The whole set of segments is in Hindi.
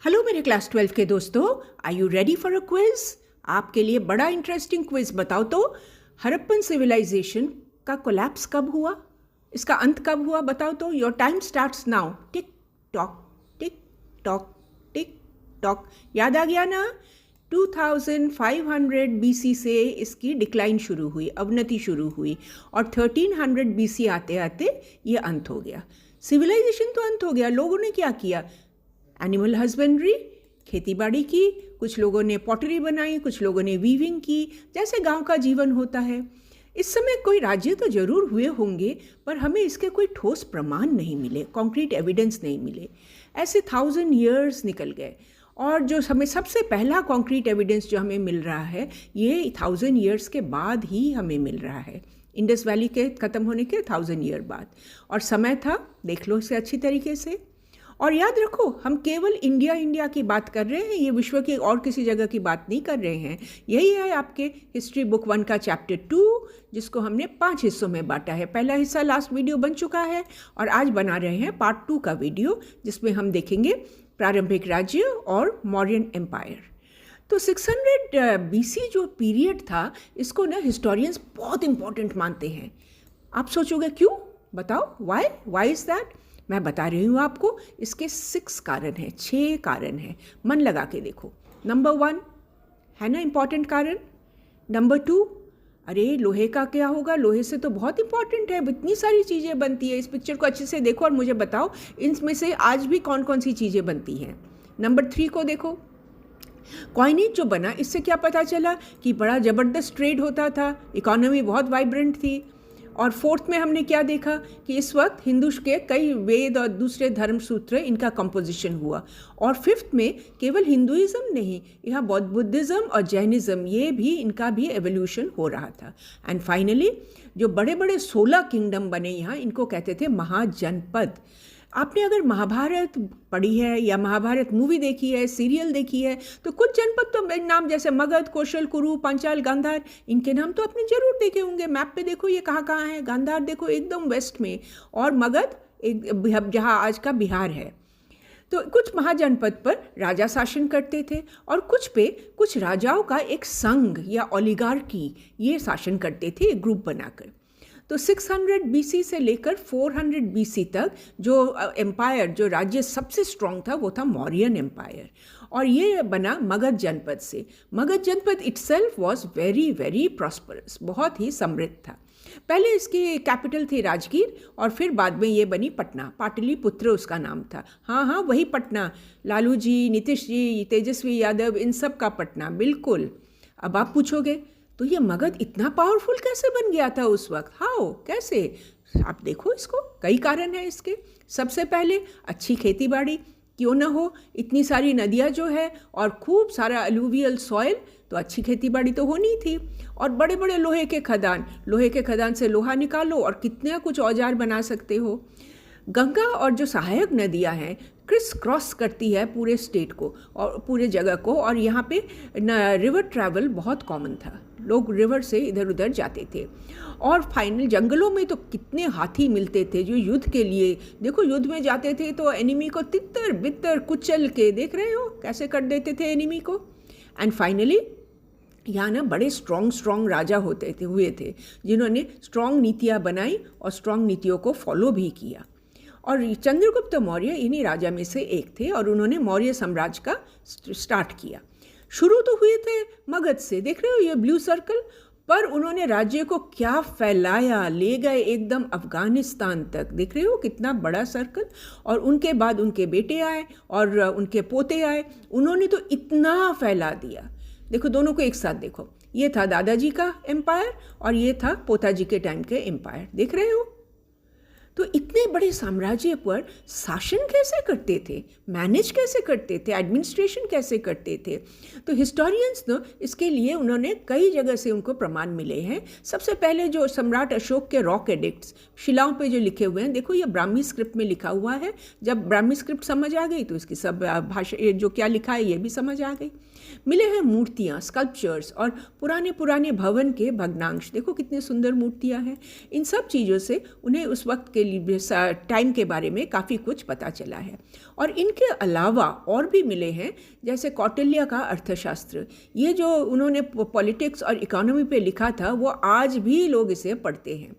हेलो मेरे क्लास 12 के दोस्तों, are you ready for a quiz? आपके लिए बड़ा इंटरेस्टिंग क्विज। बताओ तो, हड़प्पन सिविलाइजेशन का कोलैप्स कब हुआ? इसका अंत कब हुआ? बताओ तो। Your time starts now. Tick tock tick tock tick tock. याद आ गया ना? 2500 बीसी से इसकी डिक्लाइन शुरू हुई, अवनति शुरू हुई, और 1300 बीसी आते आते ये अंत हो गया। सिविलाइजेशन तो अंत हो गया। लोगों ने क्या किया? एनिमल हस्बेंड्री, खेती बाड़ी की, कुछ लोगों ने पॉटरी बनाई, कुछ लोगों ने वीविंग की, जैसे गांव का जीवन होता है। इस समय कोई राज्य तो जरूर हुए होंगे, पर हमें इसके कोई ठोस प्रमाण नहीं मिले, कॉन्क्रीट एविडेंस नहीं मिले। ऐसे 1000 ईयर्स निकल गए, और जो हमें सबसे पहला कॉन्क्रीट एविडेंस जो हमें मिल रहा है, ये 1000 ईयर्स के बाद ही हमें मिल रहा है। इंडस वैली के ख़त्म होने के 1000 ईयर बाद। और समय था, देख लो इसे अच्छी तरीके से। और याद रखो, हम केवल इंडिया की बात कर रहे हैं, ये विश्व की और किसी जगह की बात नहीं कर रहे हैं। यही है आपके हिस्ट्री बुक 1 का चैप्टर 2, जिसको हमने 5 हिस्सों में बांटा है। पहला हिस्सा लास्ट वीडियो बन चुका है, और आज बना रहे हैं पार्ट 2 का वीडियो, जिसमें हम देखेंगे प्रारंभिक राज्य और मौर्यन एम्पायर। तो 600 बीसी जो पीरियड था, इसको ना हिस्टोरियंस बहुत इंपॉर्टेंट मानते हैं। आप सोचोगे क्यों? बताओ, वाई इज़ दैट? मैं बता रही हूँ आपको। इसके 6 कारण हैं, 6 कारण हैं। मन लगा के देखो। नंबर 1 है ना इम्पॉर्टेंट कारण। नंबर 2, अरे लोहे का क्या होगा? लोहे से तो बहुत इंपॉर्टेंट है, इतनी सारी चीज़ें बनती है। इस पिक्चर को अच्छे से देखो और मुझे बताओ इनमें से आज भी कौन कौन सी चीज़ें बनती हैं। नंबर 3 को देखो, कॉइनेज जो बना, इससे क्या पता चला कि बड़ा ज़बरदस्त ट्रेड होता था, इकोनॉमी बहुत वाइब्रेंट थी। और 4th में हमने क्या देखा कि इस वक्त हिंदू के कई वेद और दूसरे धर्म सूत्र, इनका कंपोजिशन हुआ। और 5th में केवल हिंदुइज्म नहीं, यहाँ बुद्धिज़्म और जैनिज़्म, ये भी इनका भी एवोल्यूशन हो रहा था। एंड फाइनली जो बड़े बड़े 16 किंगडम बने यहाँ, इनको कहते थे महाजनपद। आपने अगर महाभारत पढ़ी है या महाभारत मूवी देखी है, सीरियल देखी है, तो कुछ जनपद तो नाम, जैसे मगध, कौशल, कुरु, पांचाल, गांधार, इनके नाम तो आपने जरूर देखे होंगे। मैप पे देखो ये कहाँ कहाँ है। गांधार देखो एकदम वेस्ट में, और मगध एक जहाँ आज का बिहार है। तो कुछ महाजनपद पर राजा शासन करते थे, और कुछ पे कुछ राजाओं का एक संघ या ओलिगार्की, ये शासन करते थे एक ग्रुप बनाकर। तो 600 बीसी से लेकर 400 बीसी तक जो एम्पायर, जो राज्य सबसे स्ट्रॉन्ग था, वो था मौर्यन एम्पायर, और ये बना मगध जनपद से। मगध जनपद itself was very very prosperous, बहुत ही समृद्ध था। पहले इसकी कैपिटल थी राजगीर, और फिर बाद में ये बनी पटना, पाटलिपुत्र उसका नाम था। हाँ, वही पटना, लालू जी, नीतीश जी, तेजस्वी यादव, इन सब का पटना, बिल्कुल। अब आप पूछोगे, तो ये मगध इतना पावरफुल कैसे बन गया था उस वक्त? हाउ, कैसे? आप देखो इसको, कई कारण हैं इसके। सबसे पहले अच्छी खेती बाड़ी, क्यों ना हो, इतनी सारी नदियाँ जो है और खूब सारा अलूवियल सॉइल, तो अच्छी खेती बाड़ी तो होनी थी। और बड़े बड़े लोहे के खदान से लोहा निकालो और कितना कुछ औजार बना सकते हो। गंगा और जो सहायक नदियाँ हैं, क्रिस क्रॉस करती है पूरे स्टेट को और पूरे जगह को, और यहाँ पे रिवर ट्रैवल बहुत कॉमन था, लोग रिवर से इधर उधर जाते थे। और फाइनल जंगलों में तो कितने हाथी मिलते थे जो युद्ध के लिए, देखो युद्ध में जाते थे तो एनिमी को तितर बितर कुचल के, देख रहे हो कैसे कर देते थे एनिमी को। एंड फाइनली यहाँ ना बड़े स्ट्रॉन्ग राजा हुए थे, जिन्होंने स्ट्रॉन्ग नीतियाँ बनाई और स्ट्रॉन्ग नीतियों को फॉलो भी किया। और चंद्रगुप्त मौर्य इन्हीं राजा में से एक थे, और उन्होंने मौर्य साम्राज्य का स्टार्ट किया। शुरू तो हुए थे मगध से, देख रहे हो ये ब्लू सर्कल, पर उन्होंने राज्य को क्या फैलाया, ले गए एकदम अफगानिस्तान तक, देख रहे हो कितना बड़ा सर्कल। और उनके बाद उनके बेटे आए और उनके पोते आए, उन्होंने तो इतना फैला दिया। देखो दोनों को एक साथ देखो, ये था दादाजी का एम्पायर और ये था पोताजी के टाइम के एम्पायर, देख रहे हो। तो इतने बड़े साम्राज्य पर शासन कैसे करते थे, मैनेज कैसे करते थे, एडमिनिस्ट्रेशन कैसे करते थे? तो हिस्टोरियंस ने इसके लिए उन्होंने कई जगह से उनको प्रमाण मिले हैं। सबसे पहले जो सम्राट अशोक के रॉक एडिक्ट्स, शिलाओं पे जो लिखे हुए हैं, देखो ये ब्राह्मी स्क्रिप्ट में लिखा हुआ है। जब ब्राह्मी स्क्रिप्ट समझ आ गई तो इसकी सब भाषा जो क्या लिखा है ये भी समझ आ गई। मिले हैं मूर्तियाँ, स्कल्पचर्स और पुराने भवन के भग्नांश, देखो कितने सुंदर मूर्तियाँ हैं। इन सब चीज़ों से उन्हें उस वक्त के टाइम के बारे में काफ़ी कुछ पता चला है। और इनके अलावा और भी मिले हैं, जैसे कौटिल्य का अर्थशास्त्र, ये जो उन्होंने पॉलिटिक्स और इकोनॉमी पे लिखा था वो आज भी लोग इसे पढ़ते हैं।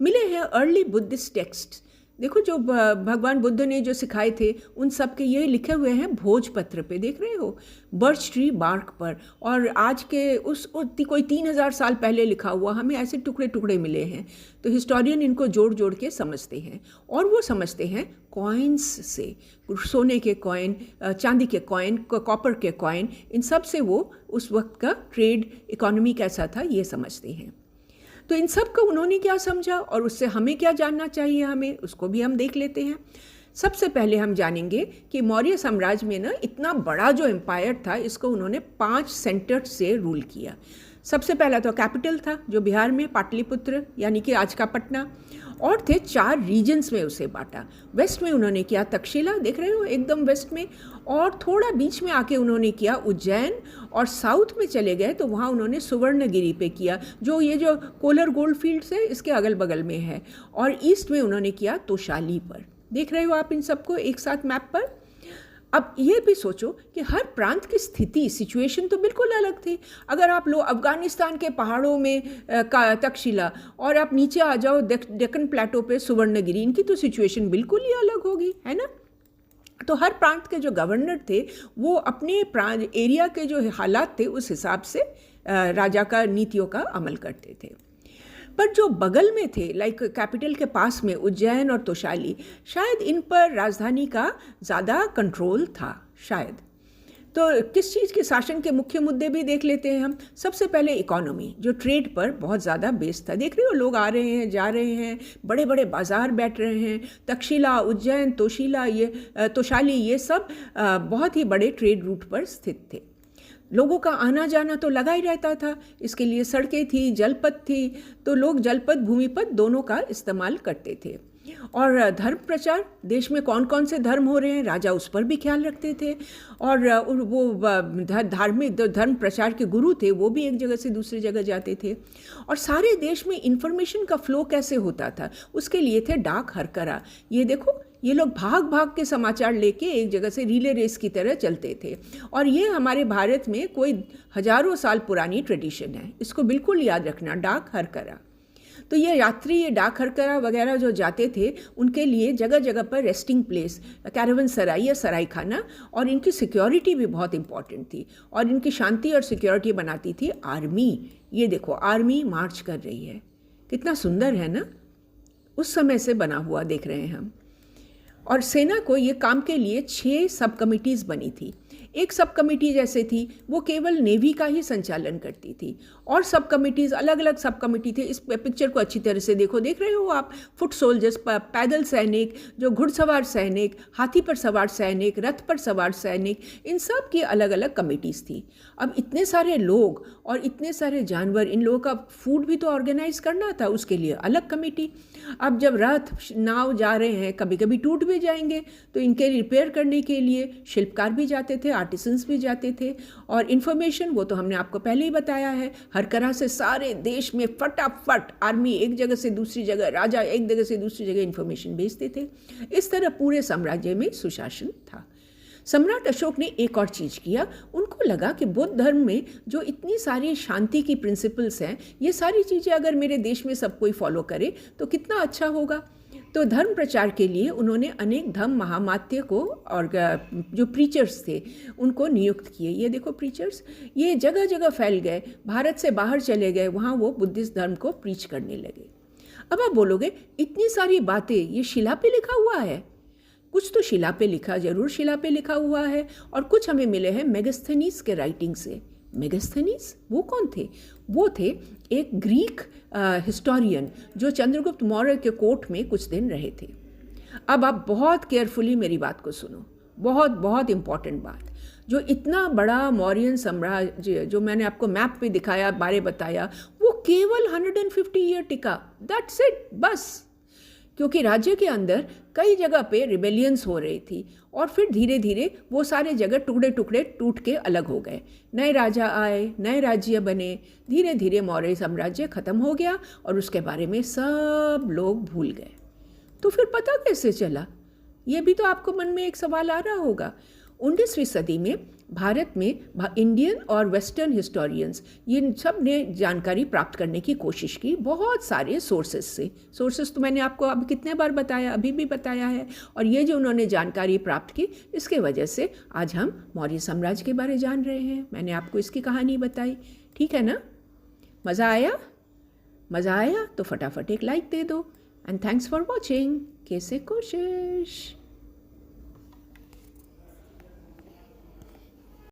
मिले हैं अर्ली बुद्धिस्ट टेक्स्ट, देखो जो भगवान बुद्ध ने जो सिखाए थे उन सब के ये लिखे हुए हैं भोजपत्र पे, देख रहे हो, बर्च ट्री बार्क पर। और आज के कोई 3000 साल पहले लिखा हुआ हमें ऐसे टुकड़े टुकड़े मिले हैं। तो हिस्टोरियन इनको जोड़ जोड़ के समझते हैं, और वो समझते हैं कॉइन्स से, सोने के कॉइन, चांदी के कॉइन, कॉपर के कॉइन, इन सब से वो उस वक्त का ट्रेड इकोनॉमी कैसा था ये समझते हैं। तो इन सब को उन्होंने क्या समझा और उससे हमें क्या जानना चाहिए, हमें उसको भी हम देख लेते हैं। सबसे पहले हम जानेंगे कि मौर्य साम्राज्य में ना इतना बड़ा जो एम्पायर था इसको उन्होंने 5 सेंटर्स से रूल किया। सबसे पहला तो कैपिटल था जो बिहार में पाटलिपुत्र यानी कि आज का पटना, और थे 4 रीजन्स में उसे बांटा। वेस्ट में उन्होंने किया तक्षशिला, देख रहे हो एकदम वेस्ट में, और थोड़ा बीच में आके उन्होंने किया उज्जैन, और साउथ में चले गए तो वहाँ उन्होंने सुवर्णगिरी पे किया जो ये जो कोलर गोल्ड फील्ड्स है इसके अगल बगल में है, और ईस्ट में उन्होंने किया तोशाली पर। देख रहे हो आप इन सबको एक साथ मैप पर। अब ये भी सोचो कि हर प्रांत की स्थिति, सिचुएशन तो बिल्कुल अलग थी। अगर आप लो अफगानिस्तान के पहाड़ों में तक्षशिला, और आप नीचे आ जाओ डेक्कन प्लेटो पे सुवर्णगिरी, इनकी तो सिचुएशन बिल्कुल ही अलग होगी, है ना। तो हर प्रांत के जो गवर्नर थे वो अपने प्रांत एरिया के जो हालात थे उस हिसाब से राजा का नीतियों का अमल करते थे। पर जो बगल में थे, लाइक कैपिटल के पास में उज्जैन और तोशाली, शायद इन पर राजधानी का ज़्यादा कंट्रोल था शायद। तो किस चीज़ के शासन के मुख्य मुद्दे भी देख लेते हैं हम। सबसे पहले इकोनॉमी, जो ट्रेड पर बहुत ज़्यादा बेस्ड था। देख रहे हो लोग आ रहे हैं, जा रहे हैं, बड़े बड़े बाज़ार बैठ रहे हैं। तक्षशिला, उज्जैन, तोशाली ये सब बहुत ही बड़े ट्रेड रूट पर स्थित थे। लोगों का आना जाना तो लगा ही रहता था, इसके लिए सड़कें थी, जलपथ थी, तो लोग जलपथ भूमिपथ दोनों का इस्तेमाल करते थे। और धर्म प्रचार, देश में कौन कौन से धर्म हो रहे हैं राजा उस पर भी ख्याल रखते थे, और वो धार्मिक धर्म प्रचार के गुरु थे वो भी एक जगह से दूसरी जगह जाते थे। और सारे देश में इंफॉर्मेशन का फ्लो कैसे होता था उसके लिए थे डाक हरकरा। ये देखो ये लोग भाग भाग के समाचार लेके एक जगह से रिले रेस की तरह चलते थे, और ये हमारे भारत में कोई हजारों साल पुरानी ट्रेडिशन है, इसको बिल्कुल याद रखना, डाक हरकरा। तो ये यात्री, ये डाक हरकरा वगैरह जो जाते थे उनके लिए जगह जगह पर रेस्टिंग प्लेस, कैरावन सराय या सराय खाना, और इनकी सिक्योरिटी भी बहुत इंपॉर्टेंट थी, और इनकी शांति और सिक्योरिटी बनाती थी आर्मी। ये देखो आर्मी मार्च कर रही है, कितना सुंदर है ना, उस समय से बना हुआ देख रहे हैं हम। और सेना को ये काम के लिए 6 सब कमिटीज़ बनी थी। एक सब कमेटी जैसे थी वो केवल नेवी का ही संचालन करती थी, और सब कमिटीज़ अलग अलग सब कमेटी थे। इस पिक्चर को अच्छी तरह से देखो, देख रहे हो आप, फुट सोल्जर्स, पैदल सैनिक, जो घुड़सवार सैनिक, हाथी पर सवार सैनिक, रथ पर सवार सैनिक, इन सब की अलग अलग कमेटीज़ थी। अब इतने सारे लोग और इतने सारे जानवर, इन लोगों का फूड भी तो ऑर्गेनाइज करना था, उसके लिए अलग कमेटी। अब जब रथ नाव जा रहे हैं कभी कभी टूट भी जाएंगे, तो इनके रिपेयर करने के लिए शिल्पकार भी जाते थे, आर्टिसंस भी जाते थे। और इन्फॉर्मेशन वो तो हमने आपको पहले ही बताया है, हर तरह से सारे देश में फटाफट आर्मी एक जगह से दूसरी जगह, राजा एक जगह से दूसरी जगह इन्फॉर्मेशन भेजते थे। इस तरह पूरे साम्राज्य में सुशासन था। सम्राट अशोक ने एक और चीज़ किया, उनको लगा कि बौद्ध धर्म में जो इतनी सारी शांति की प्रिंसिपल्स हैं, ये सारी चीज़ें अगर मेरे देश में सब कोई फॉलो करे तो कितना अच्छा होगा। तो धर्म प्रचार के लिए उन्होंने अनेक धम्म महामात्य को और जो प्रीचर्स थे उनको नियुक्त किए। ये देखो प्रीचर्स, ये जगह जगह फैल गए, भारत से बाहर चले गए, वहाँ वो बुद्धिस्ट धर्म को प्रीच करने लगे। अब आप बोलोगे इतनी सारी बातें ये शिला पे लिखा हुआ है? कुछ तो शिला पे लिखा, जरूर शिला पे लिखा हुआ है, और कुछ हमें मिले हैं मेगास्थनीज के राइटिंग से। मेगास्थनीज वो कौन थे? वो थे एक ग्रीक हिस्टोरियन जो चंद्रगुप्त मौर्य के कोर्ट में कुछ दिन रहे थे। अब आप बहुत केयरफुली मेरी बात को सुनो, बहुत बहुत इम्पॉर्टेंट बात। जो इतना बड़ा मौर्यन साम्राज्य जो मैंने आपको मैप पे दिखाया, बारे बताया, वो केवल 150 ईयर टिका, दैट्स इट, बस। क्योंकि राज्य के अंदर कई जगह पे रिबेलियंस हो रही थी, और फिर धीरे धीरे वो सारे जगह टुकड़े टुकड़े टूट के अलग हो गए, नए राजा आए, नए राज्य बने, धीरे धीरे मौर्य साम्राज्य खत्म हो गया और उसके बारे में सब लोग भूल गए। तो फिर पता कैसे चला? ये भी तो आपको मन में एक सवाल आ रहा होगा। 19वीं सदी में भारत में इंडियन और वेस्टर्न हिस्टोरियंस ये सब ने जानकारी प्राप्त करने की कोशिश की बहुत सारे सोर्सेस से। सोर्सेस तो मैंने आपको अब कितने बार बताया, अभी भी बताया है। और ये जो उन्होंने जानकारी प्राप्त की, इसके वजह से आज हम मौर्य साम्राज्य के बारे जान रहे हैं। मैंने आपको इसकी कहानी बताई, ठीक है ना? मज़ा आया? मज़ा आया तो फटाफट एक लाइक दे दो। And thanks for watching. कैसे कोशिश।